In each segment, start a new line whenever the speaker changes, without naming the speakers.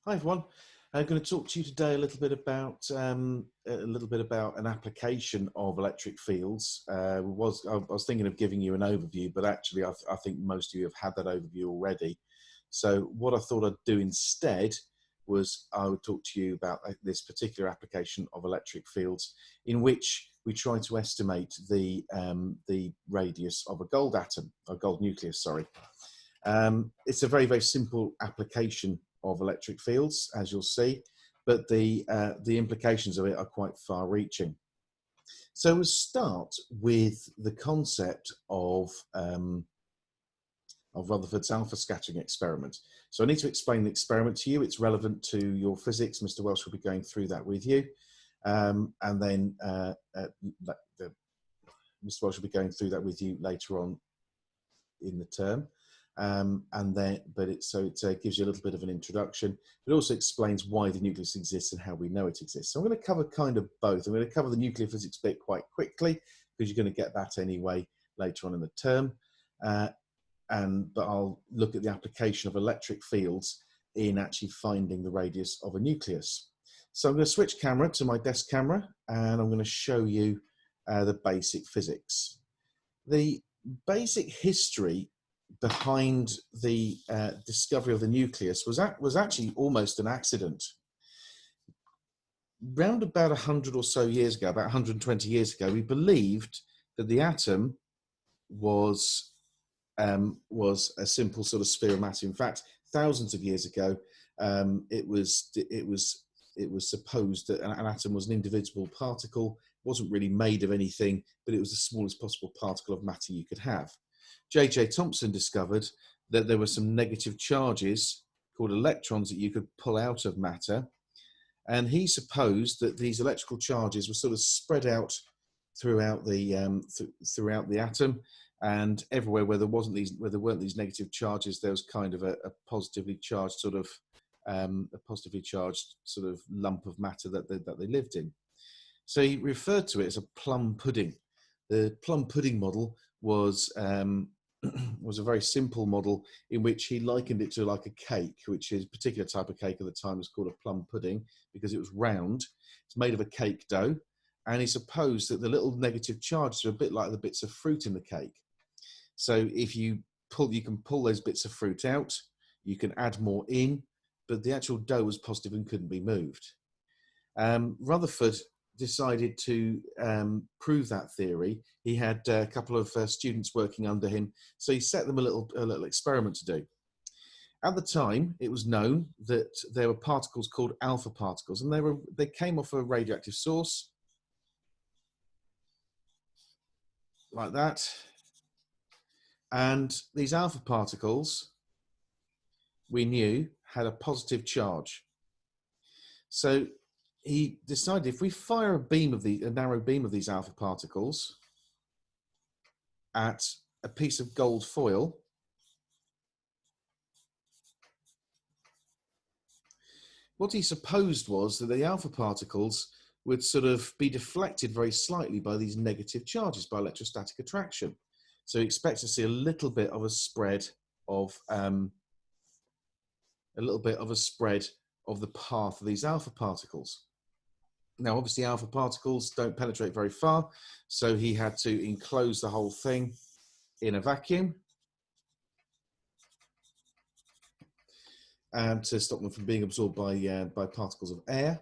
Hi everyone. I'm going to talk to you today a little bit about an application of electric fields. I was thinking of giving you an overview, but actually I think most of you have had that overview already. So what I thought I'd do instead was I would talk to you about this particular application of electric fields, in which we try to estimate the radius of a gold atom, or gold nucleus, sorry. It's a very simple application of electric fields, as you'll see, but the implications of it are quite far-reaching. So we'll start with the concept of Rutherford's alpha scattering experiment. So I need to explain the experiment to you. It's relevant to your physics. Mr. Welsh will be going through that with you, and then Mr. Welsh will be going through that with you later on in the term. It gives you a little bit of an introduction. It also explains why the nucleus exists and how we know it exists. So I'm going to cover kind of both. I'm going to cover the nuclear physics bit quite quickly, because you're going to get that anyway later on in the term. But I'll look at the application of electric fields in actually finding the radius of a nucleus. So I'm going to switch camera to my desk camera, and I'm going to show you the basic physics. The basic history behind the discovery of the nucleus was actually almost an accident. Round about 100 or so years ago, about 120 years ago, we believed that the atom was a simple sort of sphere of matter. In fact, thousands of years ago, it was supposed that an atom was an indivisible particle. It wasn't really made of anything, but it was the smallest possible particle of matter you could have. J.J. Thomson discovered that there were some negative charges called electrons that you could pull out of matter, and he supposed that these electrical charges were sort of spread out throughout the atom, and everywhere where there weren't these negative charges, there was kind of a positively charged sort of lump of matter that they lived in. So he referred to it as a plum pudding. The plum pudding model was a very simple model in which he likened it to like a cake, which is a particular type of cake at the time was called a plum pudding because it was round. It's made of a cake dough, and he supposed that the little negative charges are a bit like the bits of fruit in the cake. So if you can pull those bits of fruit out, you can add more in, but the actual dough was positive and couldn't be moved. Rutherford decided to prove that theory. He had a couple of students working under him, so he set them a little experiment to do. At the time, it was known that there were particles called alpha particles, and they came off a radioactive source like that. And these alpha particles, we knew, had a positive charge. So he decided if we fire a narrow beam of these alpha particles at a piece of gold foil, what he supposed was that the alpha particles would sort of be deflected very slightly by these negative charges, by electrostatic attraction. So he expects to see a little bit of a spread of the path of these alpha particles. Now, obviously, alpha particles don't penetrate very far, so he had to enclose the whole thing in a vacuum to stop them from being absorbed by particles of air.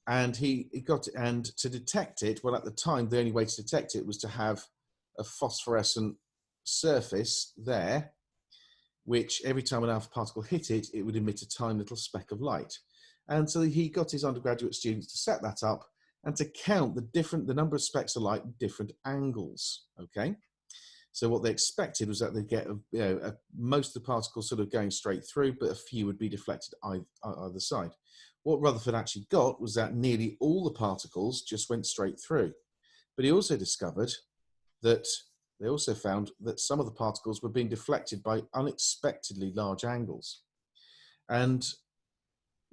And to detect it, well, at the time, the only way to detect it was to have a phosphorescent surface there, which every time an alpha particle hit it, it would emit a tiny little speck of light. And so he got his undergraduate students to set that up and to count the number of specks of light at different angles. Okay, so what they expected was that they'd get most of the particles sort of going straight through, but a few would be deflected either side. What Rutherford actually got was that nearly all the particles just went straight through. But he also found that some of the particles were being deflected by unexpectedly large angles. And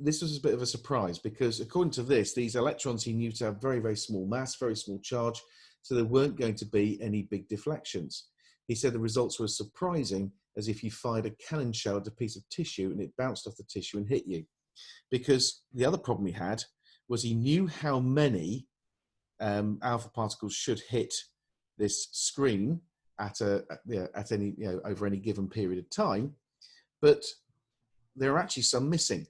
this was a bit of a surprise because according to this, these electrons he knew to have very small mass, very small charge, so there weren't going to be any big deflections. He said the results were as surprising as if you fired a cannon shell at a piece of tissue and it bounced off the tissue and hit you. because the other problem he had was he knew how many alpha particles should hit this screen at any over any given period of time, but there are actually some missing.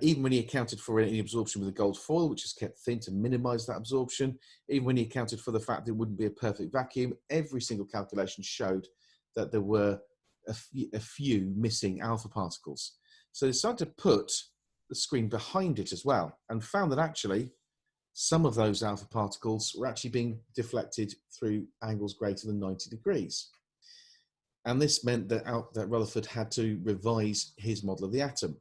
Even when he accounted for any absorption with the gold foil, which is kept thin to minimize that absorption, even when he accounted for the fact that it wouldn't be a perfect vacuum, every single calculation showed that there were a few missing alpha particles. So they decided to put the screen behind it as well, and found that actually some of those alpha particles were actually being deflected through angles greater than 90 degrees. And this meant that Rutherford had to revise his model of the atom,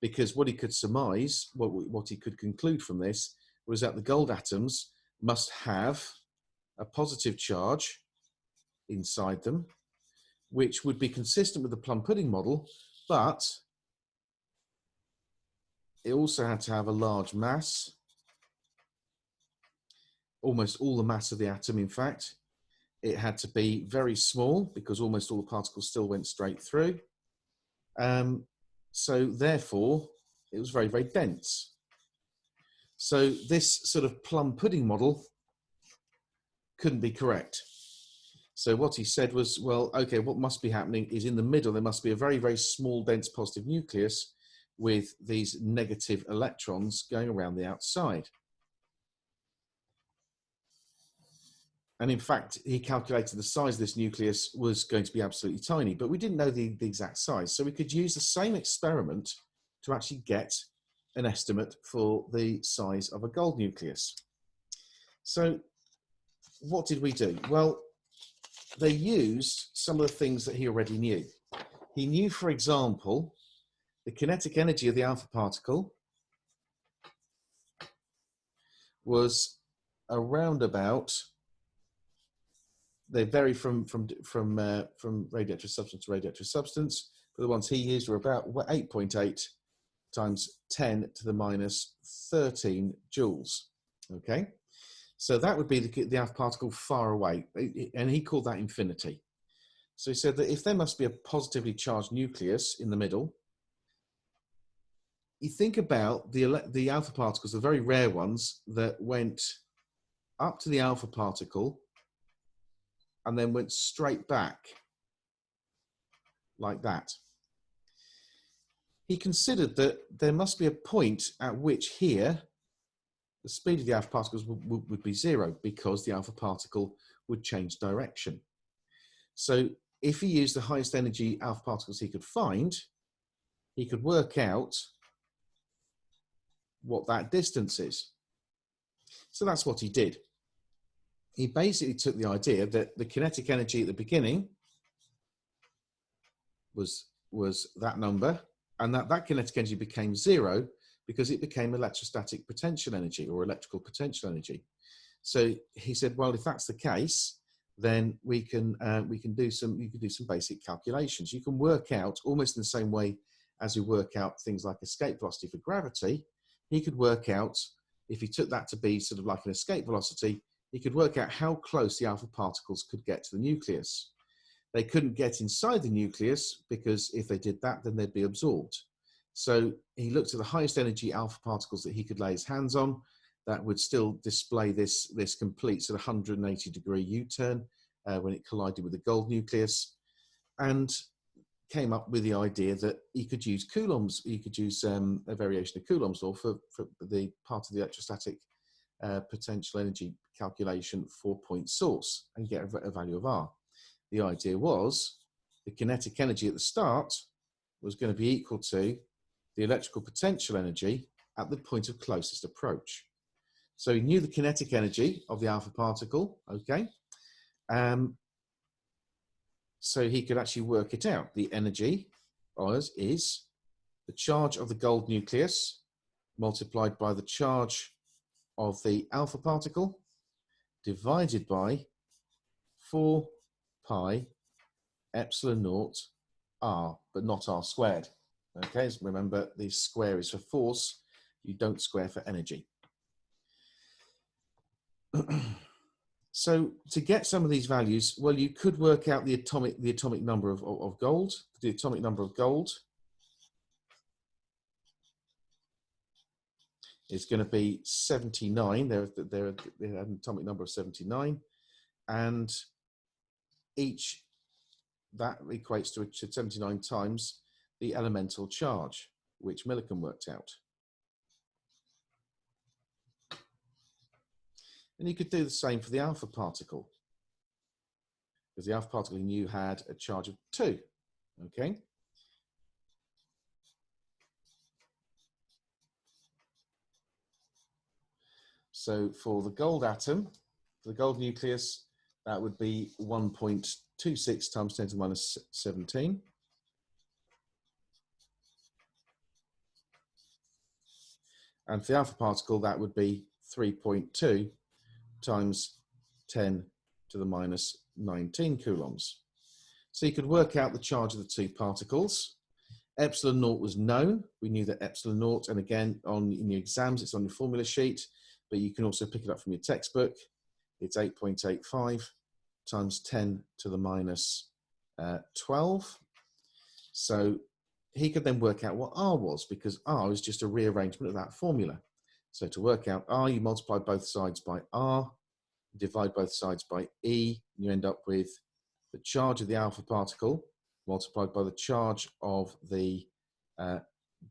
because what he could surmise, what he could conclude from this, was that the gold atoms must have a positive charge inside them, which would be consistent with the plum pudding model, but it also had to have a large mass, almost all the mass of the atom, in fact. It had to be very small, because almost all the particles still went straight through. So therefore, it was very, very dense. So this sort of plum pudding model couldn't be correct. So what he said was, well, okay, what must be happening is in the middle, there must be a very, very small, dense positive nucleus with these negative electrons going around the outside. And in fact, he calculated the size of this nucleus was going to be absolutely tiny, but we didn't know the exact size. So we could use the same experiment to actually get an estimate for the size of a gold nucleus. So what did we do? Well, they used some of the things that he already knew. He knew, for example, the kinetic energy of the alpha particle was around about, they vary from radioactive substance to radioactive substance, but the ones he used were about 8.8 times 10 to the minus 13 joules. Okay, so that would be the alpha particle far away, and he called that infinity. So he said that if there must be a positively charged nucleus in the middle, you think about the alpha particles, the very rare ones that went up to the alpha particle and then went straight back like that. He considered that there must be a point at which here the speed of the alpha particles would be zero, because the alpha particle would change direction. So if he used the highest energy alpha particles he could find, he could work out what that distance is. So that's what he did. He basically took the idea that the kinetic energy at the beginning was that number, and that kinetic energy became zero because it became electrostatic potential energy, or electrical potential energy. So he said, well, if that's the case, then you can do some basic calculations. You can work out, almost in the same way as you work out things like escape velocity for gravity. He could work out, if he took that to be sort of like an escape velocity, he could work out how close the alpha particles could get to the nucleus. They couldn't get inside the nucleus, because if they did that, then they'd be absorbed. So he looked at the highest energy alpha particles that he could lay his hands on that would still display this complete sort of 180-degree U-turn when it collided with the gold nucleus, and came up with the idea that he could use Coulomb's, he could use a variation of Coulomb's law for the part of the electrostatic potential energy calculation for point source, and get a value of R. The idea was the kinetic energy at the start was going to be equal to the electrical potential energy at the point of closest approach. So he knew the kinetic energy of the alpha particle, okay? So he could actually work it out. The energy is the charge of the gold nucleus multiplied by the charge of the alpha particle divided by 4 pi epsilon naught R, but not R squared. Okay, so remember, the square is for force. You don't square for energy. So to get some of these values, well, you could work out the atomic number of gold. The atomic number of gold is going to be 79. They're an atomic number of 79, and that equates to 79 times the elemental charge, which Millikan worked out. And you could do the same for the alpha particle, because the alpha particle he knew had a charge of 2. Okay. So for the gold atom, for the gold nucleus, that would be 1.26 times 10 to the minus 17. And for the alpha particle, that would be 3.2 times 10 to the minus 19 coulombs. So you could work out the charge of the two particles. Epsilon naught was known. We knew that epsilon naught, and again, in your exams, it's on your formula sheet, but you can also pick it up from your textbook. It's 8.85 times 10 to the minus 12. So he could then work out what R was, because R is just a rearrangement of that formula. So to work out R, you multiply both sides by R, divide both sides by E, and you end up with the charge of the alpha particle multiplied by the charge of the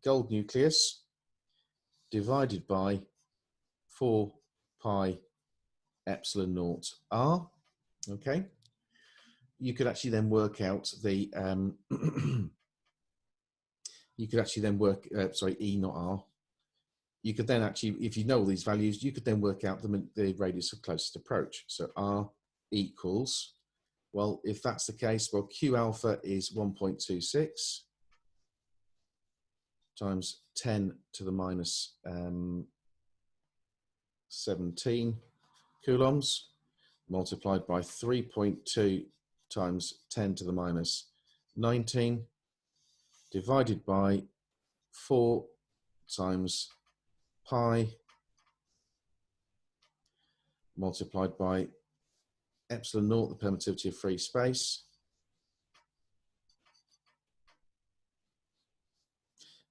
gold nucleus divided by 4 pi epsilon naught R. Okay. You could actually then work out the you could actually then work sorry, E not R. You could then actually, if you know all these values, you could then work out the radius of closest approach. So R equals, well, if that's the case, well, Q alpha is 1.26 times 10 to the minus 17 coulombs multiplied by 3.2 times 10 to the minus 19 divided by 4 times pi multiplied by epsilon naught, the permittivity of free space,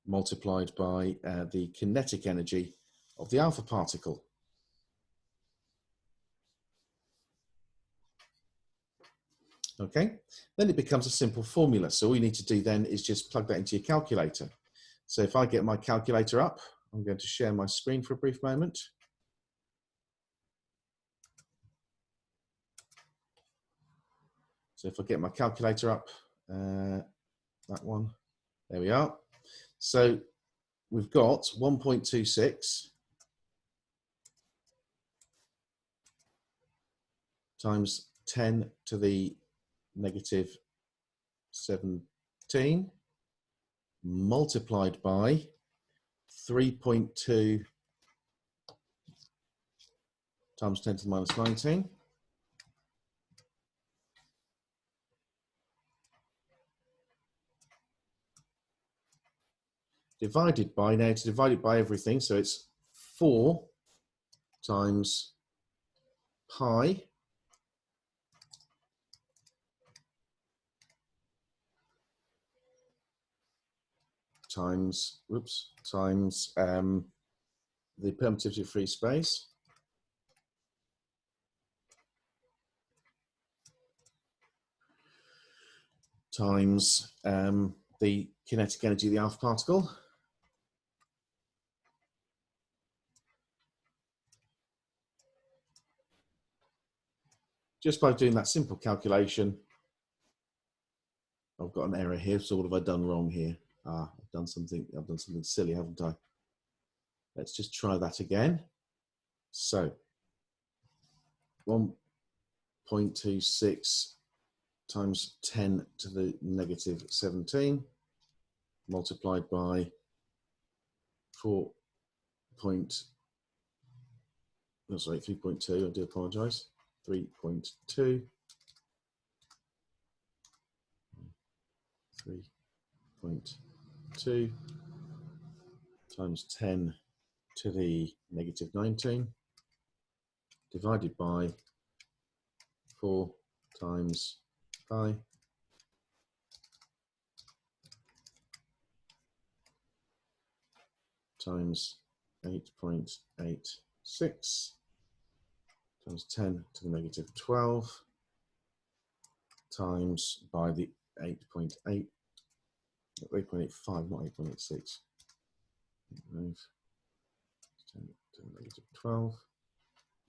multiplied by the kinetic energy of the alpha particle. Okay, then it becomes a simple formula. So all you need to do then is just plug that into your calculator. So if I get my calculator up, I'm going to share my screen for a brief moment. So if I get my calculator up, that one, there we are. So we've got 1.26 times 10 to the negative 17 multiplied by 3.2 times 10 to the minus 19 divided by, now to divide it by everything, so it's 4 times pi times, times the permittivity of free space times the kinetic energy of the alpha particle just by doing that simple calculation. I've got an error here, so what have I done wrong here? I've done something silly, haven't I? Let's just try that again. So 1.26 times 10 to the negative 17 multiplied by 3.2, I do apologize, 3.2 times 10 to the negative 19 divided by 4 times pi times 8.86 times 10 to the negative 12 times by the 8.8, 8.85, not 8.86. 10 to the negative 12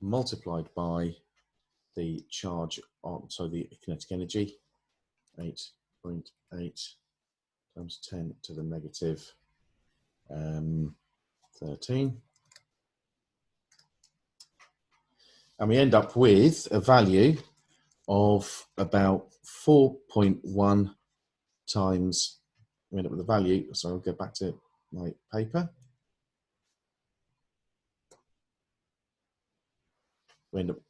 multiplied by the charge on, so the kinetic energy, 8.8 times 10 to the negative 13. And we end up with a value of about 4.1 times, we end up with a value, so I'll go back to my paper. We end up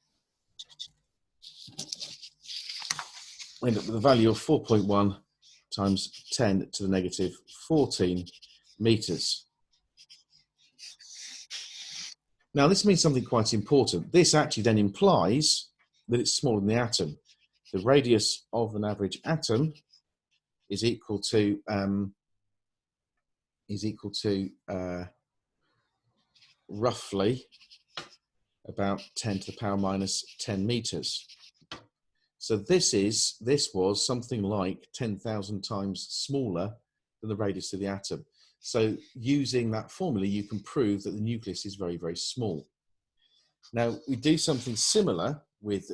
with a value of 4.1 times 10 to the negative 14 meters. Now, this means something quite important. This actually then implies that it's smaller than the atom. The radius of an average atom is equal to roughly about 10 to the power minus 10 meters. So this was something like 10,000 times smaller than the radius of the atom. So using that formula, you can prove that the nucleus is very, very small. Now, we do something similar with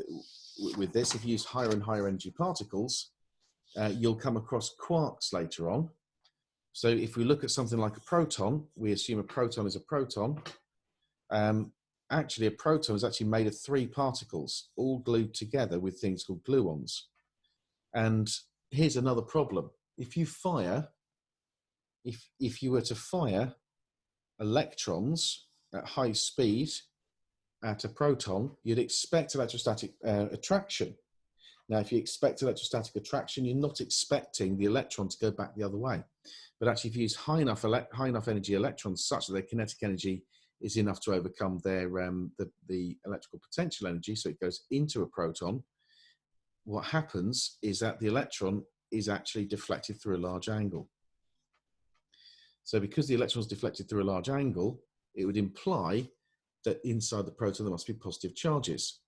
this. If you use higher and higher energy particles, you'll come across quarks later on. So if we look at something like a proton, we assume a proton is a proton. Actually, a proton is actually made of 3 particles, all glued together with things called gluons. And here's another problem. If you fire, if you were to fire electrons at high speed at a proton, you'd expect electrostatic attraction. Now, if you expect electrostatic attraction, you're not expecting the electron to go back the other way. But actually, if you use high enough energy electrons such that their kinetic energy is enough to overcome their the electrical potential energy, so it goes into a proton, what happens is that the electron is actually deflected through a large angle. So because the electron is deflected through a large angle, it would imply that inside the proton there must be positive charges.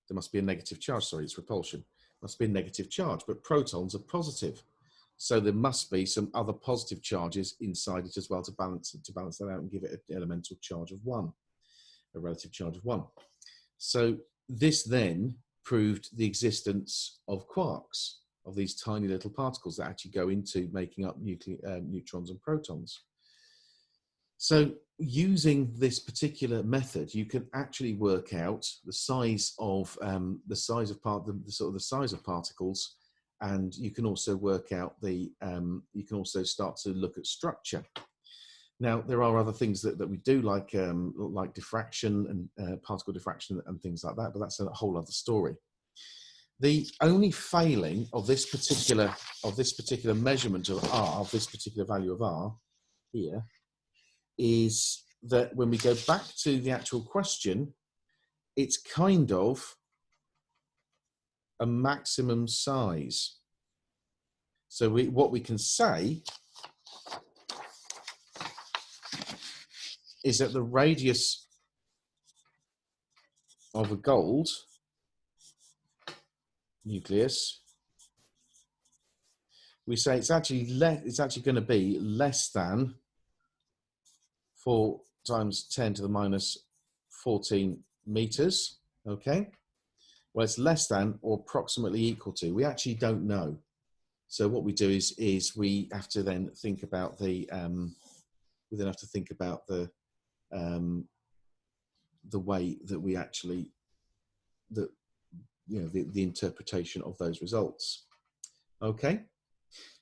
There must be a negative charge, sorry, it's repulsion. There must be a negative charge, but protons are positive. So there must be some other positive charges inside it as well to balance that out and give it an elemental charge of 1, a relative charge of 1. So this then proved the existence of quarks, of these tiny little particles that actually go into making up neutrons and protons. So using this particular method, you can actually work out the size of particles, and you can also work out you can also start to look at structure. Now, there are other things that we do, like diffraction and particle diffraction and things like that, but that's a whole other story. The only failing of this particular measurement of R, of this particular value of R here, is that when we go back to the actual question, it's kind of a maximum size. So what we can say is that the radius of a gold nucleus, we say it's actually going to be less than 4 times 10 to the minus 14 meters. Okay, well, it's less than or approximately equal to. We actually don't know. So what we do is we have to then think about the the way that we actually the interpretation of those results. Okay,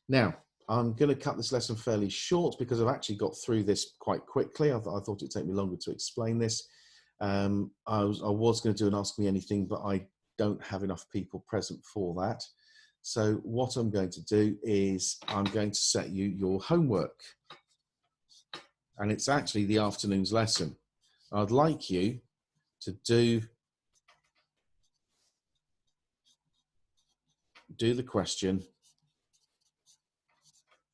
now I'm going to cut this lesson fairly short because I've actually got through this quite quickly. I thought it'd take me longer to explain this. I was going to do an Ask Me Anything, but I don't have enough people present for that. So what I'm going to do is I'm going to set you your homework. And it's actually the afternoon's lesson. I'd like you to do the question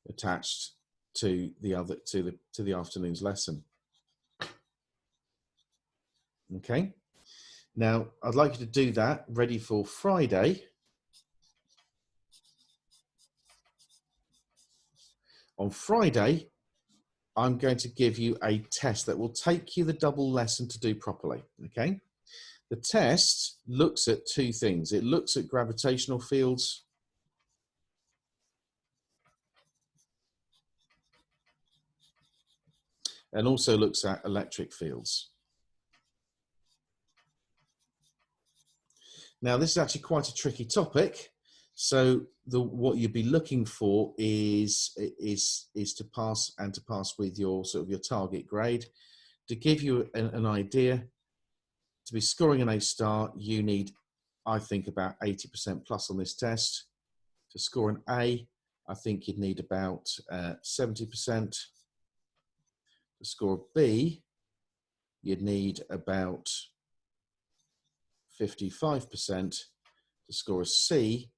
attached to the afternoon's lesson. Okay. Now, I'd like you to do that, ready for Friday. On Friday, I'm going to give you a test that will take you the double lesson to do properly, okay? The test looks at two things. It looks at gravitational fields and also looks at electric fields. Now, this is actually quite a tricky topic. So what you'd be looking for is to pass, and to pass with your sort of your target grade. To give you an idea, to be scoring an A star, you need, I think, about 80% plus on this test. To score an A, I think you'd need about 70%. To score a B, you'd need about 55%. To score a C,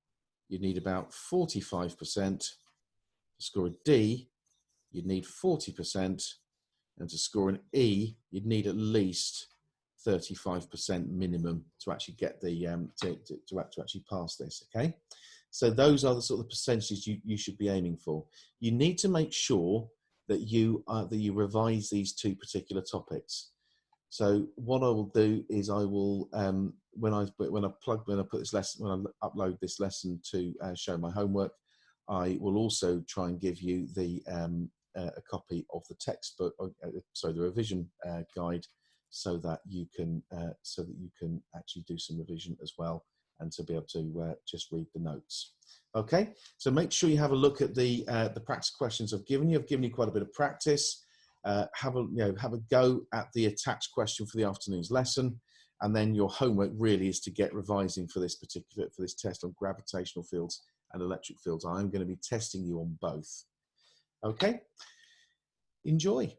you'd need about 45%. To score a D, you'd need 40%. And to score an E, you'd need at least 35% minimum to actually get the to actually pass this. Okay, so those are the sort of percentages you should be aiming for. You need to make sure that you revise these two particular topics. So what I will do is I will when I put this lesson, when I upload this lesson to show my homework, I will also try and give you the a copy of the textbook, sorry, the revision guide, so that you can actually do some revision as well, and to be able to just read the notes. Okay, so make sure you have a look at the practice questions I've given you. I've given you quite a bit of practice. Have a go at the attached question for the afternoon's lesson, and then your homework really is to get revising for this test on gravitational fields and electric fields. I'm going to be testing you on both. Okay, enjoy.